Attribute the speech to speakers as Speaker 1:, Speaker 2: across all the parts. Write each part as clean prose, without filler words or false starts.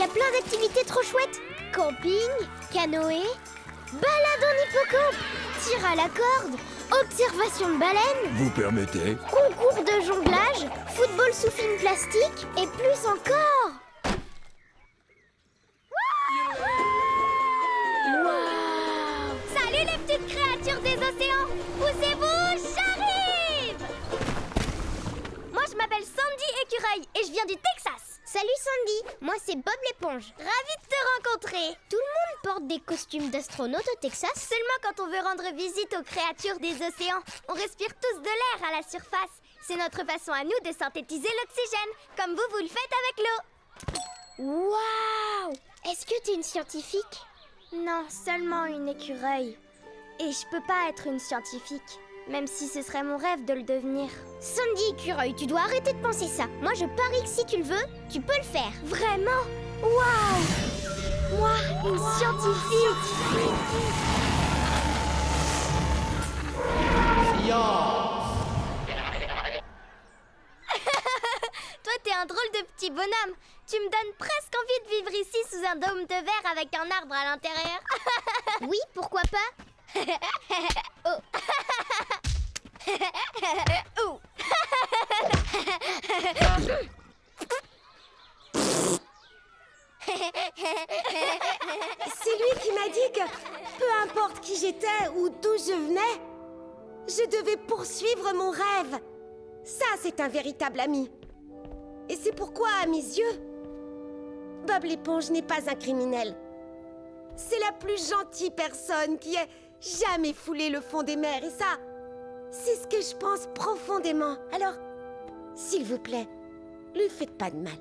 Speaker 1: y a plein d'activités trop chouettes. Camping, canoë, balade en hippocampe, tir à la corde, observation de baleines,
Speaker 2: Vous permettez?
Speaker 1: concours de jonglage, football sous film plastique et plus encore. Waouh!
Speaker 3: Salut les petites créatures des océans! Poussez-vous, j'arrive! Moi je m'appelle Sandy Écureuil et je viens du Texas.
Speaker 1: Salut Sandy, moi c'est Bob l'éponge.
Speaker 3: Ravie de te rencontrer.
Speaker 1: Tout le monde porte des costumes d'astronaute au Texas.
Speaker 3: Seulement quand on veut rendre visite aux créatures des océans, on respire tous de l'air à la surface. C'est notre façon à nous de synthétiser l'oxygène, comme vous le faites avec l'eau.
Speaker 1: Waouh! Est-ce que t'es une scientifique?
Speaker 3: Non, seulement une écureuil. Et je peux pas être une scientifique, même si ce serait mon rêve de le devenir.
Speaker 1: Sandy Écureuil, tu dois arrêter de penser ça. Moi je parie que si tu le veux, tu peux le faire.
Speaker 3: Vraiment? Waouh! Moi, une scientifique! Toi, t'es un drôle de petit bonhomme. Tu me donnes presque envie de vivre ici sous un dôme de verre avec un arbre à l'intérieur.
Speaker 1: Oui, pourquoi pas?
Speaker 3: Oh. Oh.
Speaker 4: C'est lui qui m'a dit que, peu importe qui j'étais ou d'où je venais, je devais poursuivre mon rêve. Ça, c'est un véritable ami. Et c'est pourquoi, à mes yeux, Bob l'éponge n'est pas un criminel. C'est la plus gentille personne qui ait jamais foulé le fond des mers. Et ça, c'est ce que je pense profondément. Alors, s'il vous plaît, lui faites pas de mal.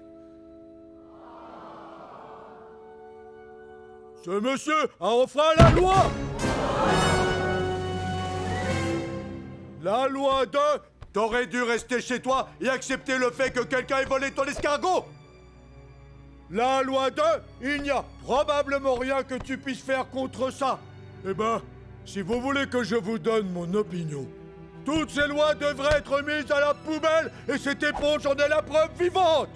Speaker 2: Ce monsieur a enfreint la loi! La loi de... T'aurais dû rester chez toi et accepter le fait que quelqu'un ait volé ton escargot! La loi de... Il n'y a probablement rien que tu puisses faire contre ça. Eh ben, si vous voulez que je vous donne mon opinion, toutes ces lois devraient être mises à la poubelle et cette éponge en est la preuve vivante!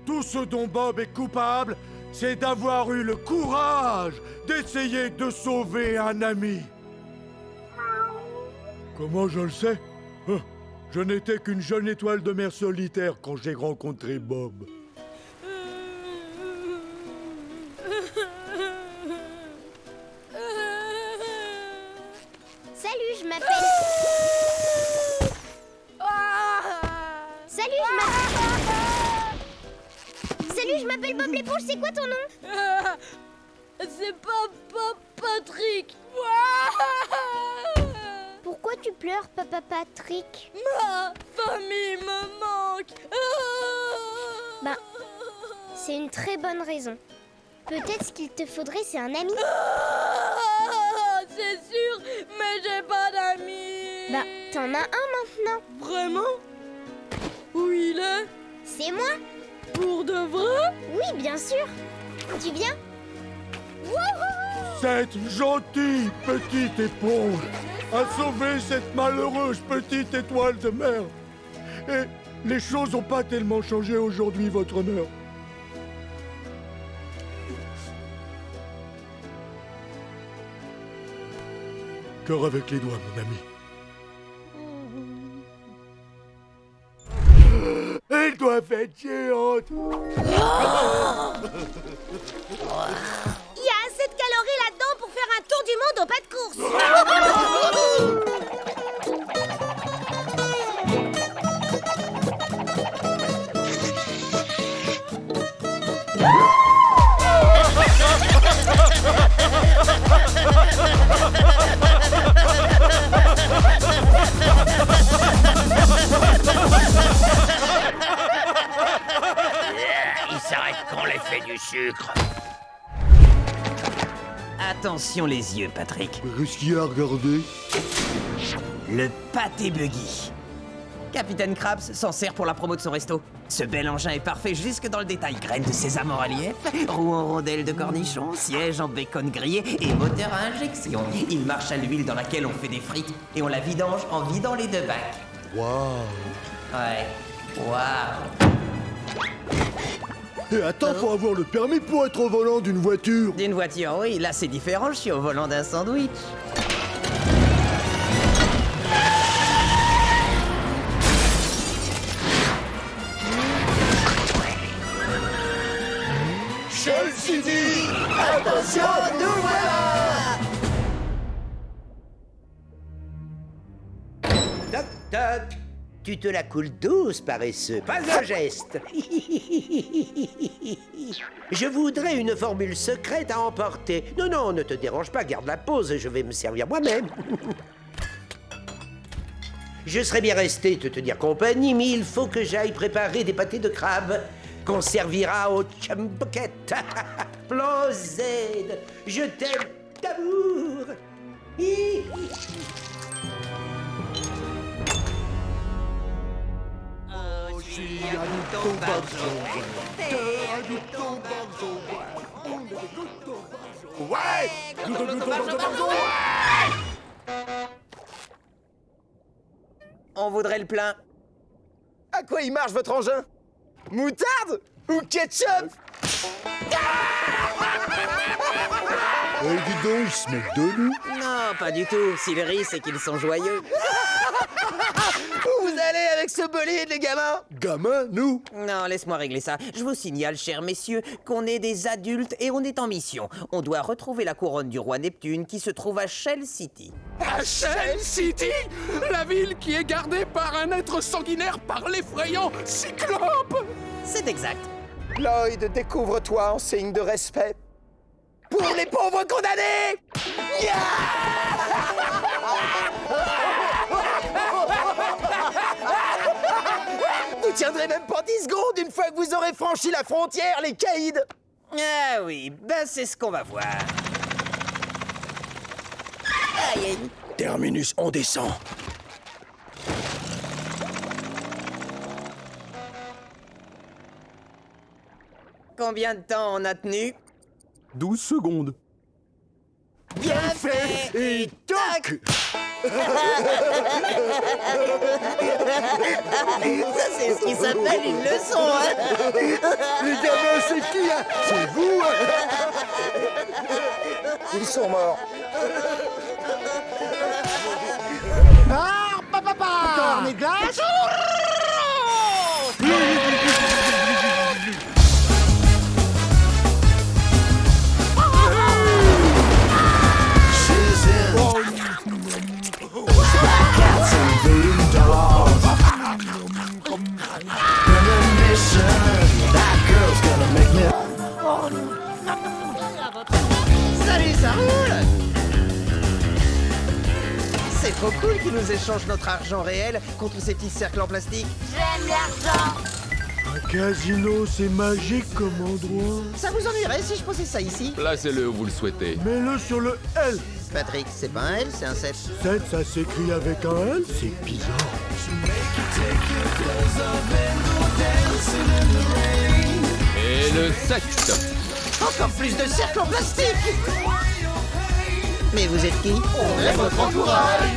Speaker 2: Tout ce dont Bob est coupable, c'est d'avoir eu le courage d'essayer de sauver un ami. Comment je le sais? Je n'étais qu'une jeune étoile de mer solitaire quand j'ai rencontré Bob.
Speaker 1: Salut, je m'appelle... Salut, je m'appelle Bob l'éponge, c'est quoi ton nom?
Speaker 3: C'est pas Patrick.
Speaker 1: Pourquoi tu pleures, Papa Patrick?
Speaker 3: Ma famille me manque.
Speaker 1: Ben, c'est une très bonne raison. Peut-être ce qu'il te faudrait, c'est un ami.
Speaker 3: C'est sûr, mais j'ai pas d'amis.
Speaker 1: Bah, t'en as un maintenant.
Speaker 3: Vraiment? Où il est?
Speaker 1: C'est moi?
Speaker 3: Pour de vrai?
Speaker 1: Oui, bien sûr. Tu viens?
Speaker 2: Cette gentille petite éponge a sauvé cette malheureuse petite étoile de mer. Et les choses n'ont pas tellement changé aujourd'hui, votre honneur. Cœur avec les doigts, mon ami. Elle doit être géante.
Speaker 4: Il y a assez de calories là-dedans pour faire un tour du monde au pas de course.
Speaker 5: Il s'arrête quand l'effet du sucre. Attention les yeux, Patrick.
Speaker 2: Qu'est-ce qu'il y a à regarder?
Speaker 5: Le pâté buggy. Capitaine Krabs s'en sert pour la promo de son resto. Ce bel engin est parfait jusque dans le détail. Graines de sésame en relief, roues en rondelles de cornichons, siège en bacon grillé et moteur à injection. Il marche à l'huile dans laquelle on fait des frites et on la vidange en vidant les deux bacs.
Speaker 2: Waouh!
Speaker 5: Ouais, waouh.
Speaker 2: Et attends, faut avoir le permis pour être au volant d'une voiture.
Speaker 5: D'une voiture, oui, là c'est différent, je suis au volant d'un sandwich.
Speaker 2: Shell City, attention, nous voilà.
Speaker 6: Toc toc. Tu te la coules douce, paresseux. Pas un geste. Je voudrais une formule secrète à emporter. Non, non, ne te dérange pas, garde la pause, je vais me servir moi-même. Je serais bien resté te tenir compagnie, mais il faut que j'aille préparer des pâtés de crabe qu'on servira au chumbucket. Plan Z, je t'aime d'amour.
Speaker 5: On voudrait le plein.
Speaker 7: À quoi il marche votre engin? Moutarde? Ou ketchup?
Speaker 2: Eh, dis donc, ils se mettent de nous.
Speaker 5: Non, pas du tout. S'ils rient, c'est qu'ils sont joyeux.
Speaker 7: Où vous allez avec ce bolide, les gamins?
Speaker 2: Gamin, nous.
Speaker 5: Non, laisse-moi régler ça. Je vous signale, chers messieurs, qu'on est des adultes et on est en mission. On doit retrouver la couronne du roi Neptune qui se trouve à Shell City.
Speaker 8: À Shell City, la ville qui est gardée par un être sanguinaire par l'effrayant Cyclope.
Speaker 5: C'est exact.
Speaker 7: Lloyd, découvre-toi en signe de respect. Pour les pauvres condamnés! Vous tiendrez même pas 10 secondes une fois que vous aurez franchi la frontière, les caïds!
Speaker 5: Ah oui, ben c'est ce qu'on va voir. Aïe, aïe.
Speaker 7: Terminus, on descend.
Speaker 5: Combien de temps on a tenu?
Speaker 8: 12 secondes.
Speaker 5: Bien fait et toc. Ça, c'est ce qui s'appelle une leçon, hein.
Speaker 2: Les gamins, c'est qui, hein? C'est vous, hein?
Speaker 7: Ils sont morts.
Speaker 2: Cornet glace.
Speaker 5: Salut, ça roule. C'est trop cool qu'ils nous échangent notre argent réel contre ces petits cercles en plastique.
Speaker 3: J'aime l'argent.
Speaker 2: Un casino, c'est magique comme endroit.
Speaker 5: Ça vous ennuierait si je posais ça ici?
Speaker 8: Placez-le où vous le souhaitez.
Speaker 2: Mets-le sur le L.
Speaker 5: Patrick, c'est pas un L, c'est un 7.
Speaker 2: 7, ça s'écrit avec un L. C'est bizarre.
Speaker 8: Et le 7.
Speaker 5: Encore plus de cercles en plastique. Mais vous êtes qui?
Speaker 2: On est votre entourage.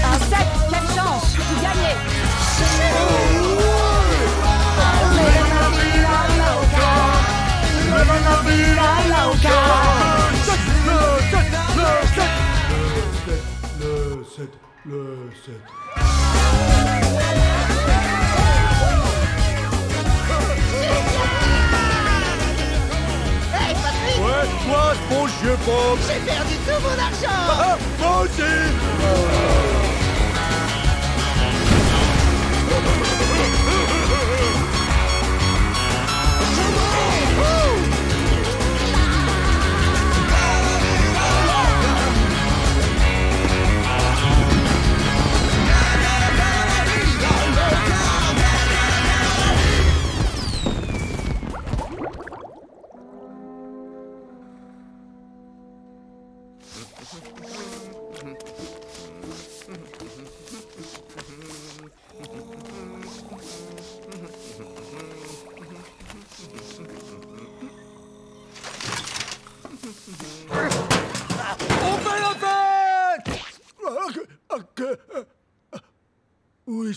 Speaker 9: Un 7, quelle chance, vous gagnez.
Speaker 2: Le 7. Ouais, toi, spongieux pop.
Speaker 5: J'ai perdu tout mon argent.
Speaker 2: Ah, moi aussi.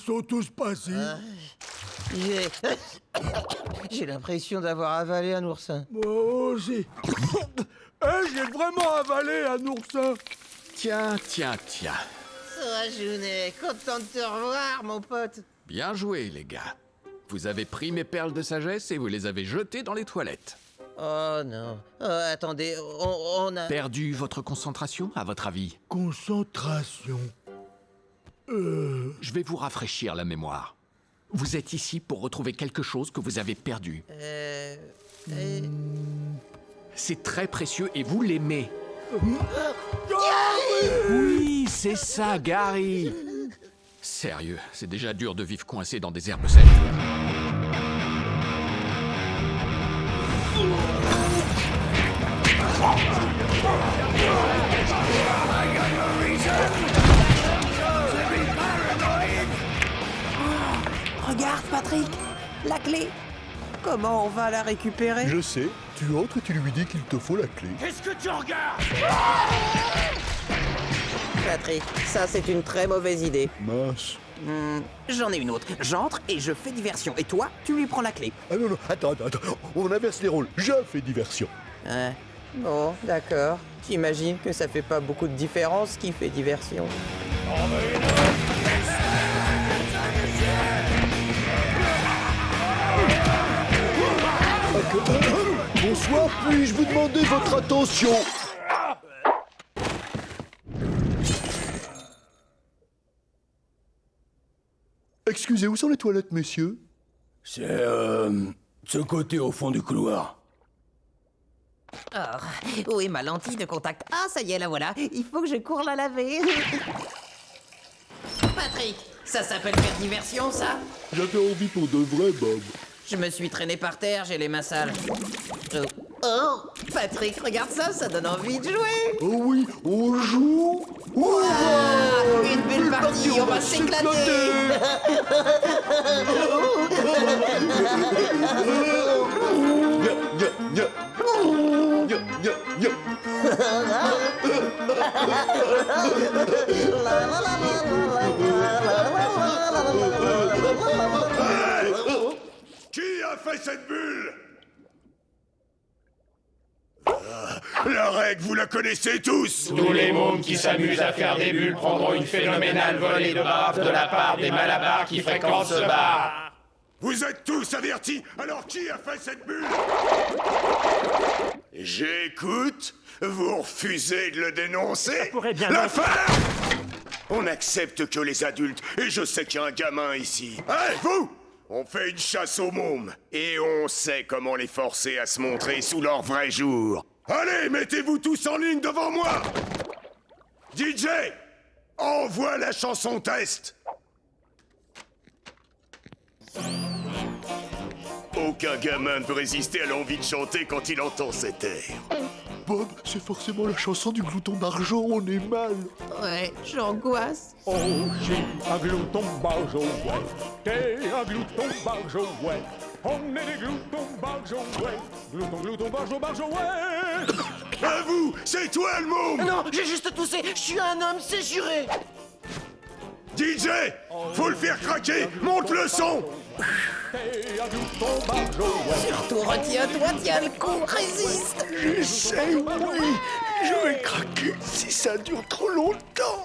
Speaker 2: sont tous passés.
Speaker 5: J'ai l'impression d'avoir avalé un oursin.
Speaker 2: Moi aussi. J'ai vraiment avalé un oursin.
Speaker 8: Tiens.
Speaker 5: Sorajounet, content de te revoir, mon pote.
Speaker 8: Bien joué, les gars. Vous avez pris mes perles de sagesse et vous les avez jetées dans les toilettes.
Speaker 5: Oh non. Attendez, on a...
Speaker 8: Perdu votre concentration, à votre avis?
Speaker 2: Concentration.
Speaker 8: Je vais vous rafraîchir la mémoire. Vous êtes ici pour retrouver quelque chose que vous avez perdu. C'est très précieux et vous l'aimez. Oui, c'est ça, Gary. Sérieux, c'est déjà dur de vivre coincé dans des herbes sèches.
Speaker 5: Regarde, Patrick, la clé. Comment on va la récupérer?
Speaker 2: Je sais, tu entres et tu lui dis qu'il te faut la clé.
Speaker 8: Qu'est-ce que tu regardes?
Speaker 5: Patrick, ça c'est une très mauvaise idée.
Speaker 2: Mince.
Speaker 5: J'en ai une autre. J'entre et je fais diversion. Et toi, tu lui prends la clé.
Speaker 2: Ah non, attends. On inverse les rôles. Je fais diversion.
Speaker 5: Bon, d'accord. T'imagines que ça fait pas beaucoup de différence qui fait diversion.
Speaker 2: Bonsoir, puis-je vous demander votre attention? Excusez, où sont les toilettes, messieurs?
Speaker 10: C'est, ce côté au fond du couloir.
Speaker 5: Oh, où est ma lentille de contact? Ah, ça y est, la voilà. Il faut que je cours la laver. Patrick, ça s'appelle faire diversion, ça?
Speaker 2: J'avais envie pour de vrai, Bob.
Speaker 5: Je me suis traîné par terre, j'ai les mains sales. Oh, Patrick, regarde ça, ça donne envie de jouer.
Speaker 2: Oh oui, on joue.
Speaker 5: Une belle partie, on va s'éclater.
Speaker 2: Qui a fait cette bulle?
Speaker 10: La règle, vous la connaissez tous.
Speaker 11: Tous les mômes qui s'amusent à faire des bulles prendront une phénoménale volée de baffes de la part des malabars qui fréquentent ce bar.
Speaker 10: Vous êtes tous avertis, alors qui a fait cette bulle? J'écoute, vous refusez de le dénoncer? L'affaire! On accepte que les adultes, et je sais qu'il y a un gamin ici. Hey, vous! On fait une chasse aux mômes, et on sait comment les forcer à se montrer sous leur vrai jour. Allez, mettez-vous tous en ligne devant moi! DJ, envoie la chanson test! Aucun gamin ne peut résister à l'envie de chanter quand il entend cet air.
Speaker 2: Bob, c'est forcément la chanson du glouton d'argent, on est mal.
Speaker 5: Ouais, j'angoisse.
Speaker 11: Oh, j'ai un glouton barjo, ouais. T'es un glouton barjo, ouais. On est des gloutons barjo, ouais. Glouton, barjo, ouais.
Speaker 10: À vous, c'est toi le môme!
Speaker 7: Non, j'ai juste toussé. Je suis un homme, c'est juré.
Speaker 10: DJ, faut le faire craquer, monte le son!
Speaker 11: T'es un glouton barjo, ouais.
Speaker 5: Surtout retiens-toi, tiens le coup, résiste.
Speaker 2: J'essaie, oui. Je vais craquer si ça dure trop longtemps.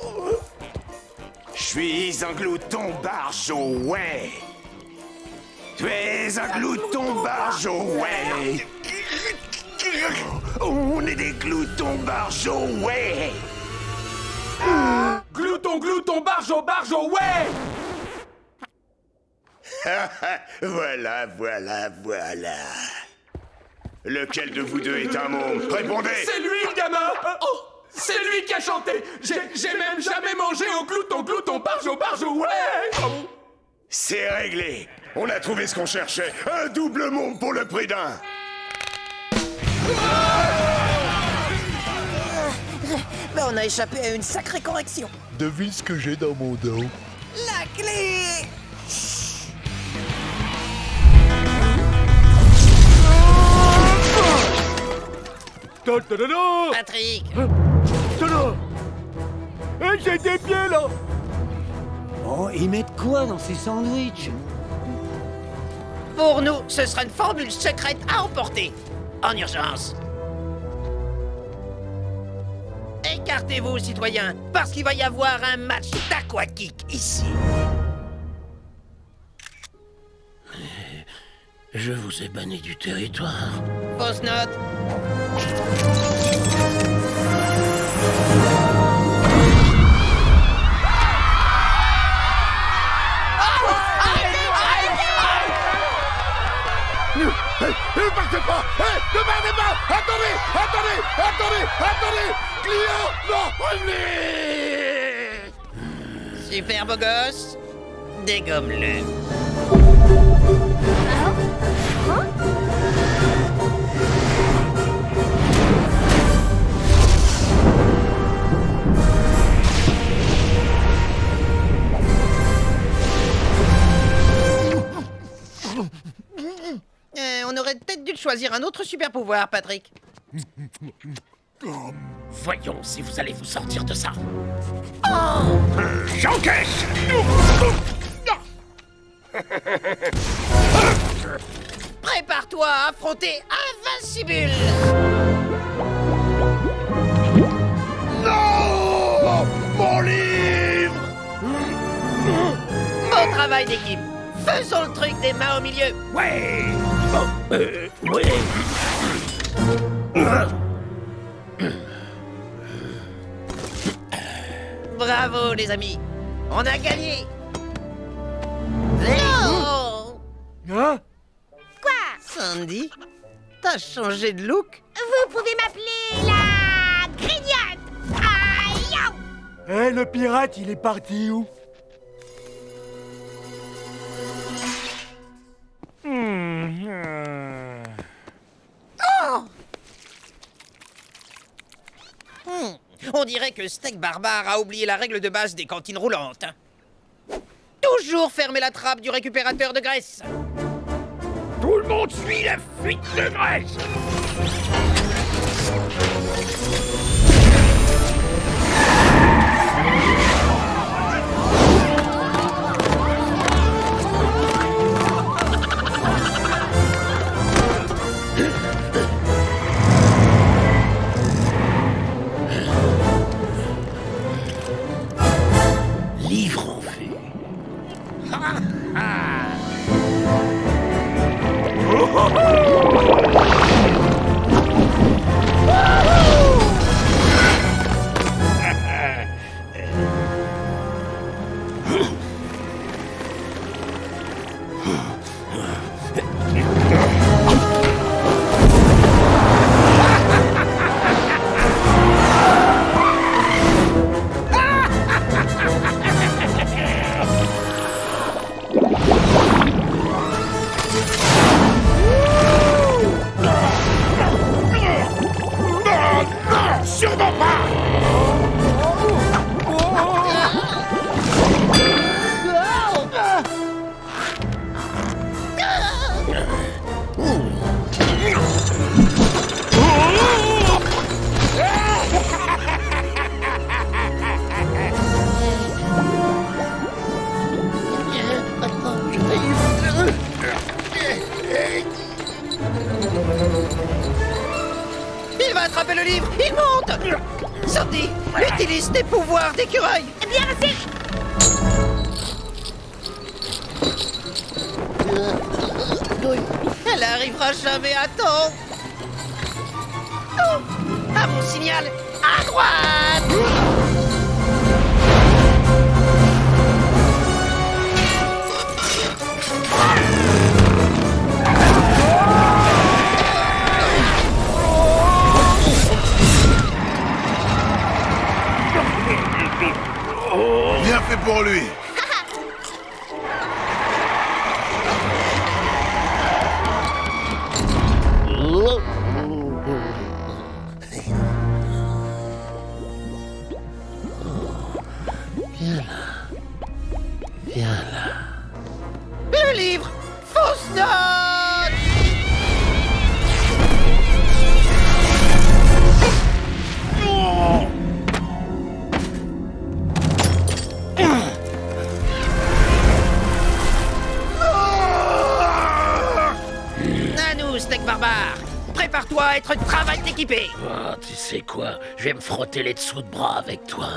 Speaker 10: Je suis un glouton barjo, ouais. Tu es un glouton barjo, ouais. On est des gloutons barjo, ouais.
Speaker 11: Glouton, barjo, ouais.
Speaker 10: Voilà. Lequel de vous deux est un môme? Répondez!
Speaker 11: C'est lui le gamin. Oh, c'est lui qui a chanté. J'ai même jamais mangé au glouton, barjo, ouais.
Speaker 10: C'est réglé. On a trouvé ce qu'on cherchait. Un double môme pour le prix d'un.
Speaker 5: Mais on a échappé à une sacrée correction.
Speaker 2: Devine ce que j'ai dans mon dos.
Speaker 5: La clé. Patrick.
Speaker 2: J'ai des pieds là.
Speaker 12: Oh, ils mettent quoi dans ces sandwichs?
Speaker 5: Pour nous, ce sera une formule secrète à emporter. En urgence. Écartez-vous, citoyens, parce qu'il va y avoir un match d'aquakick ici.
Speaker 13: Je vous ai banni du territoire.
Speaker 5: Fausse note.
Speaker 10: Ne partez pas! Ne partez pas! Attendez! Client! Non! Revenez!
Speaker 5: Super beau gosse. Dégomme-le. On aurait peut-être dû choisir un autre super pouvoir, Patrick.
Speaker 13: Voyons si vous allez vous sortir de ça.
Speaker 10: J'encaisse!
Speaker 5: Prépare-toi à affronter Invincible.
Speaker 10: Non! Mon livre!
Speaker 5: Bon travail d'équipe. Faisons le truc des mains au milieu.
Speaker 13: Ouais. Oui.
Speaker 5: Bravo, les amis. On a gagné. Non!
Speaker 4: Quoi?
Speaker 5: Sandy, t'as changé de look?
Speaker 4: Vous pouvez m'appeler la grignote. Aïe!
Speaker 2: Le pirate, il est parti où?
Speaker 5: On dirait que Steak Barbare a oublié la règle de base des cantines roulantes. Toujours fermer la trappe du récupérateur de graisse.
Speaker 13: Tout le monde suit la fuite de graisse. Livre en vue.
Speaker 10: Sûrement pas!
Speaker 5: Il va attraper le livre. Il monte. Sandy, utilise tes pouvoirs d'écureuil.
Speaker 4: Bien reçu!
Speaker 5: Elle arrivera jamais à temps. Oh, à mon signal, à droite.
Speaker 10: Bien fait pour lui.
Speaker 5: Prépare-toi à être travail équipé.
Speaker 13: Oh, tu sais quoi? Je vais me frotter les dessous de bras avec toi.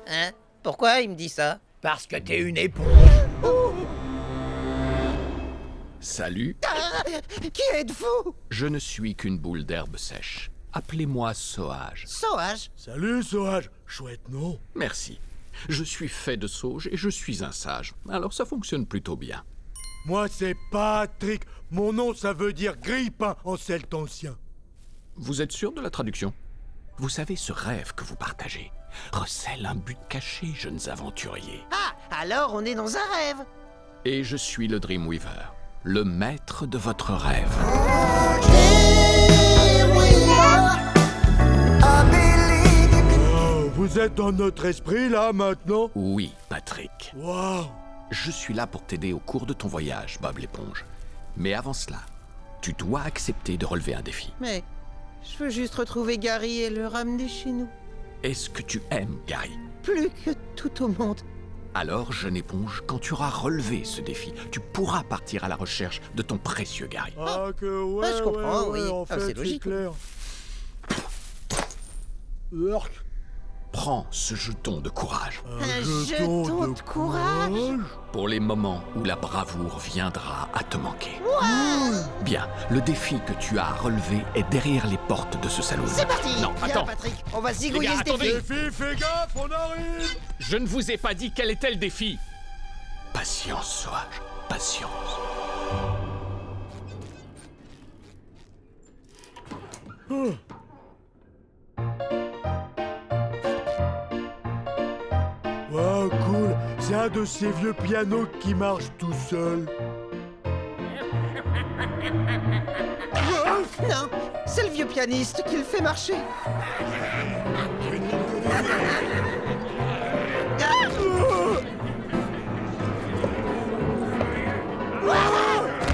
Speaker 5: Hein? Pourquoi il me dit ça?
Speaker 13: Parce que t'es une éponge.
Speaker 8: Salut,
Speaker 5: Qui êtes-vous?
Speaker 8: je ne suis qu'une boule d'herbe sèche. Appelez-moi Sauvage.
Speaker 5: Sauvage?
Speaker 2: Salut, Sauvage. Chouette, non?
Speaker 8: Merci. Je suis fait de sauge et je suis un sage. Alors ça fonctionne plutôt bien.
Speaker 2: Moi, c'est Patrick. Mon nom, ça veut dire grille-pain en celte ancien.
Speaker 8: Vous êtes sûr de la traduction? Vous savez, ce rêve que vous partagez recèle un but caché, jeunes aventuriers.
Speaker 5: Ah, alors on est dans un rêve.
Speaker 8: Et je suis le Dreamweaver, le maître de votre rêve.
Speaker 2: Oh, vous êtes dans notre esprit, là, maintenant?
Speaker 8: Oui, Patrick.
Speaker 2: Waouh!
Speaker 8: Je suis là pour t'aider au cours de ton voyage, Bob l'éponge. Mais avant cela, tu dois accepter de relever un défi.
Speaker 5: Mais je veux juste retrouver Gary et le ramener chez nous.
Speaker 8: Est-ce que tu aimes Gary?
Speaker 5: Plus que tout au monde.
Speaker 8: Alors, jeune éponge, quand tu auras relevé ce défi, tu pourras partir à la recherche de ton précieux Gary.
Speaker 2: Ah, que ouais,
Speaker 5: je comprends,
Speaker 2: ouais,
Speaker 5: oui.
Speaker 2: en
Speaker 5: Ah,
Speaker 2: fait,
Speaker 5: c'est logique.
Speaker 2: clair. Urk.
Speaker 8: Prends ce jeton de courage.
Speaker 5: Un jeton de courage?
Speaker 8: Pour les moments où la bravoure viendra à te manquer. Bien, le défi que tu as à relever est derrière les portes de ce salon.
Speaker 5: C'est parti!
Speaker 8: Non,
Speaker 5: Viens,
Speaker 8: attends.
Speaker 5: Patrick, on va zigouiller
Speaker 8: Les gars,
Speaker 5: ce défi.
Speaker 8: attendez.
Speaker 2: Défi, fais gaffe, on arrive!
Speaker 8: Je ne vous ai pas dit quel était le défi. Patience, Sauvage, patience.
Speaker 2: Wow, cool. C'est un de ces vieux pianos qui marche tout seul.
Speaker 5: Non, c'est le vieux pianiste qui le fait marcher.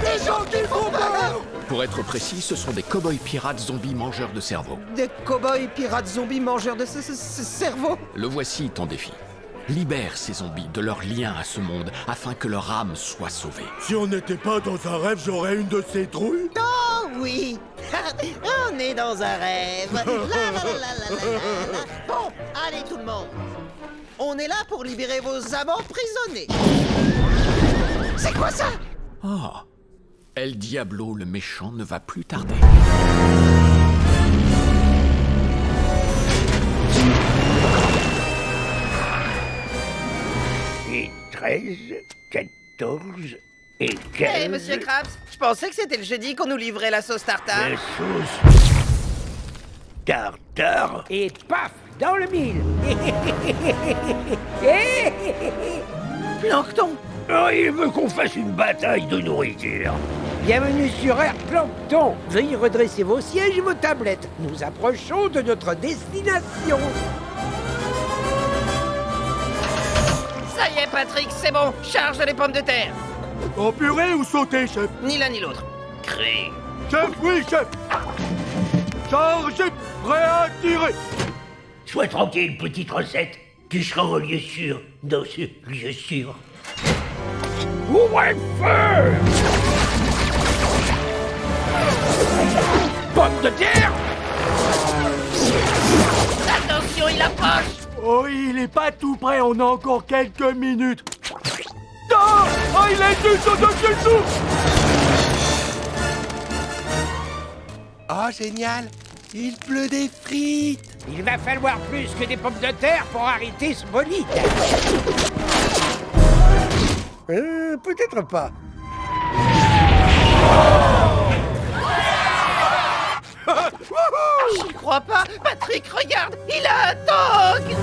Speaker 2: Des gens qui font peur!
Speaker 8: Pour être précis, ce sont des cow-boys pirates zombies mangeurs de cerveau.
Speaker 5: Des cow-boys pirates zombies mangeurs de cerveau.
Speaker 8: Le voici ton défi. Libère ces zombies de leur lien à ce monde afin que leur âme soit sauvée.
Speaker 2: Si on n'était pas dans un rêve, j'aurais une de ces trouilles.
Speaker 5: Oh oui. On est dans un rêve. La, la, la, la, la, la. Bon, allez tout le monde. On est là pour libérer vos âmes emprisonnées. C'est quoi ça?
Speaker 8: Ah, El Diablo le méchant ne va plus tarder.
Speaker 13: Et 13, 14 et 15...
Speaker 5: Hé, monsieur Krabs, je pensais que c'était le jeudi qu'on nous livrait la sauce tartare.
Speaker 13: La sauce... tartare.
Speaker 12: Et paf, dans le mille.
Speaker 5: Plancton.
Speaker 13: Oh, il veut qu'on fasse une bataille de nourriture.
Speaker 12: Bienvenue sur Air Plankton. Veuillez redresser vos sièges et vos tablettes. Nous approchons de notre destination.
Speaker 5: Ça y est, Patrick, c'est bon. Charge les pommes de terre.
Speaker 2: En purée ou sauté, chef?
Speaker 5: Ni l'un ni l'autre.
Speaker 13: Crée.
Speaker 2: Chef, oui, chef! Chargé, prêt à tirer!
Speaker 13: Sois tranquille, petite recette. Tu seras au lieu sûr, dans ce lieu sûr. Ouvrez le feu! Pomme de terre!
Speaker 5: Attention, il approche.
Speaker 2: Oh, il est pas tout prêt, on a encore quelques minutes. Oh, oh il est dessous!
Speaker 7: Oh, génial! Il pleut des frites!
Speaker 12: Il va falloir plus que des pommes de terre pour arrêter ce bolide.
Speaker 7: Peut-être pas.
Speaker 5: J'y crois pas. Patrick, regarde, il a un dog.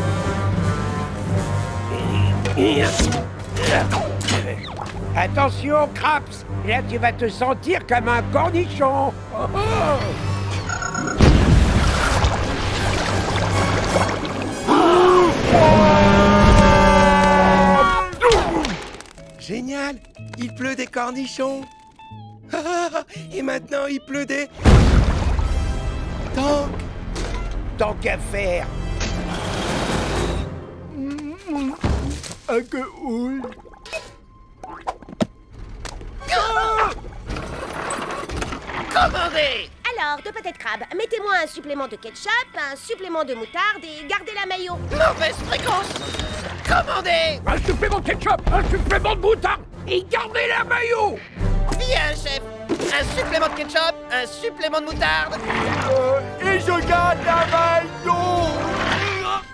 Speaker 12: Attention, Craps. Là, tu vas te sentir comme un cornichon. Oh, oh.
Speaker 7: Génial! Il pleut des cornichons! Et maintenant, il pleut des... tanks!
Speaker 12: Tant qu'à faire.
Speaker 2: Que oui!
Speaker 5: Commandez.
Speaker 4: Alors, de pâté de crabe, mettez-moi un supplément de ketchup, un supplément de moutarde et gardez la mayo.
Speaker 5: Mauvaise fréquence. Commandez.
Speaker 12: Un supplément de ketchup, un supplément de moutarde et gardez la maillot.
Speaker 5: Bien, chef. Un supplément de ketchup, un supplément de moutarde.
Speaker 2: Et je garde la maillot.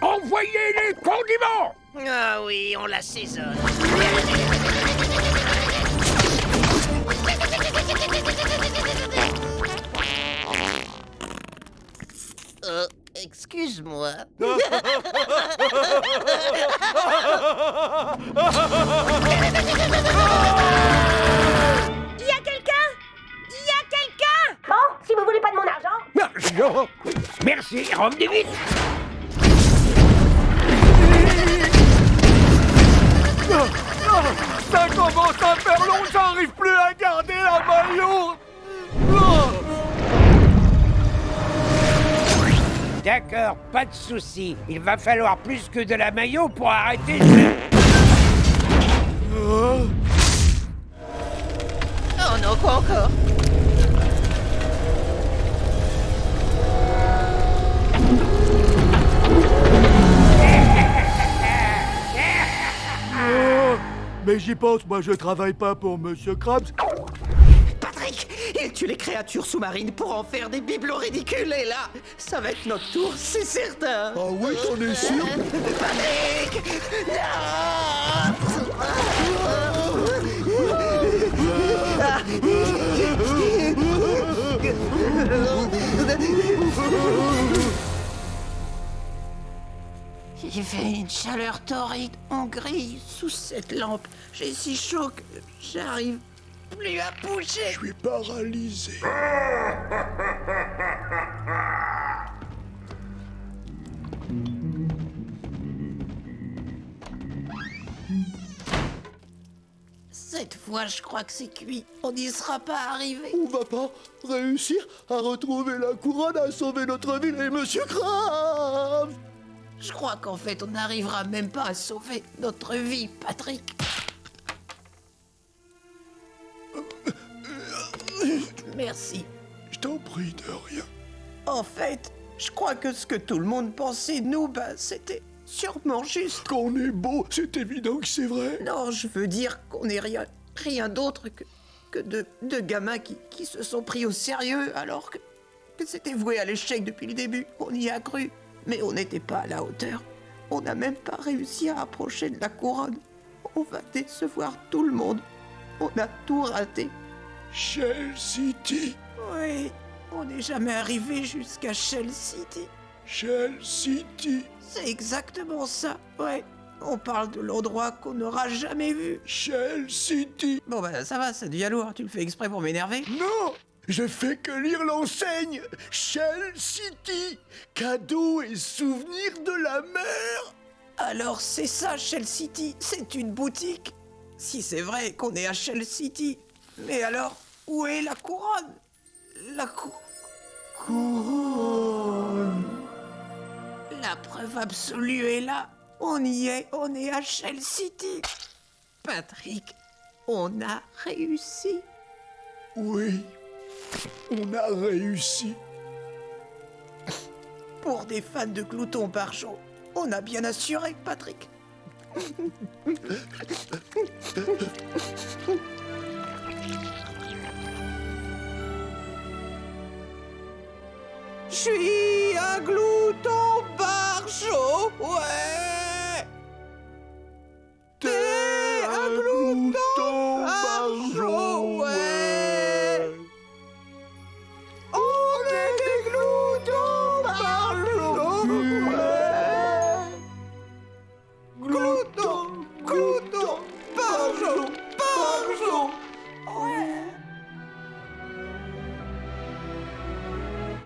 Speaker 12: Envoyez les condiments.
Speaker 5: Ah oui, on l'assaisonne. Excuse-moi.
Speaker 4: Y a quelqu'un? Bon, si vous voulez pas de mon argent...
Speaker 12: Non. Merci, revenez vite.
Speaker 2: Ça commence à faire long, j'arrive plus à garder la maillot.
Speaker 12: D'accord, pas de souci. Il va falloir plus que de la maillot pour arrêter
Speaker 5: Oh non, quoi encore?
Speaker 2: Mais j'y pense, moi je travaille pas pour Monsieur Krabs.
Speaker 5: Patrick, il tue les créatures sous-marines pour en faire des bibelots ridicules et là, ça va être notre tour, c'est certain.
Speaker 2: Ah ouais, t'en es sûr?
Speaker 5: Patrick, Il fait une chaleur torride, on grille sous cette lampe. J'ai si chaud que j'arrive plus à bouger.
Speaker 2: Je suis paralysé.
Speaker 5: Cette fois, je crois que c'est cuit. On n'y sera pas arrivé.
Speaker 2: On va pas réussir à retrouver la couronne, à sauver notre ville et Monsieur Krabs.
Speaker 5: Je crois qu'en fait, on n'arrivera même pas à sauver notre vie, Patrick. Merci.
Speaker 2: Je t'en prie de rien.
Speaker 5: En fait, je crois que ce que tout le monde pensait de nous, c'était sûrement juste.
Speaker 2: Qu'on est beau, c'est évident que c'est vrai.
Speaker 5: Non, je veux dire qu'on n'est rien d'autre que deux gamins qui se sont pris au sérieux alors que c'était voué à l'échec depuis le début. On y a cru, mais on n'était pas à la hauteur. On n'a même pas réussi à approcher de la couronne. On va décevoir tout le monde. On a tout raté.
Speaker 2: Shell City.
Speaker 5: Oui, on n'est jamais arrivé jusqu'à Shell City.
Speaker 2: Shell City.
Speaker 5: C'est exactement ça, ouais. On parle de l'endroit qu'on n'aura jamais vu.
Speaker 2: Shell City.
Speaker 5: Bon bah ça va, ça devient lourd. Tu le fais exprès pour m'énerver?
Speaker 2: Non, je fais que lire l'enseigne. Shell City. Cadeaux et souvenirs de la mer.
Speaker 5: Alors c'est ça, Shell City. C'est une boutique. Si c'est vrai qu'on est à Shell City. Mais alors, où est la couronne? La couronne. La preuve absolue est là. On y est, on est à Shell City. Patrick, on a réussi.
Speaker 2: Oui, on a réussi.
Speaker 5: Pour des fans de Glouton Barjot, on a bien assuré, Patrick. Je suis un Glouton Barjot, ouais.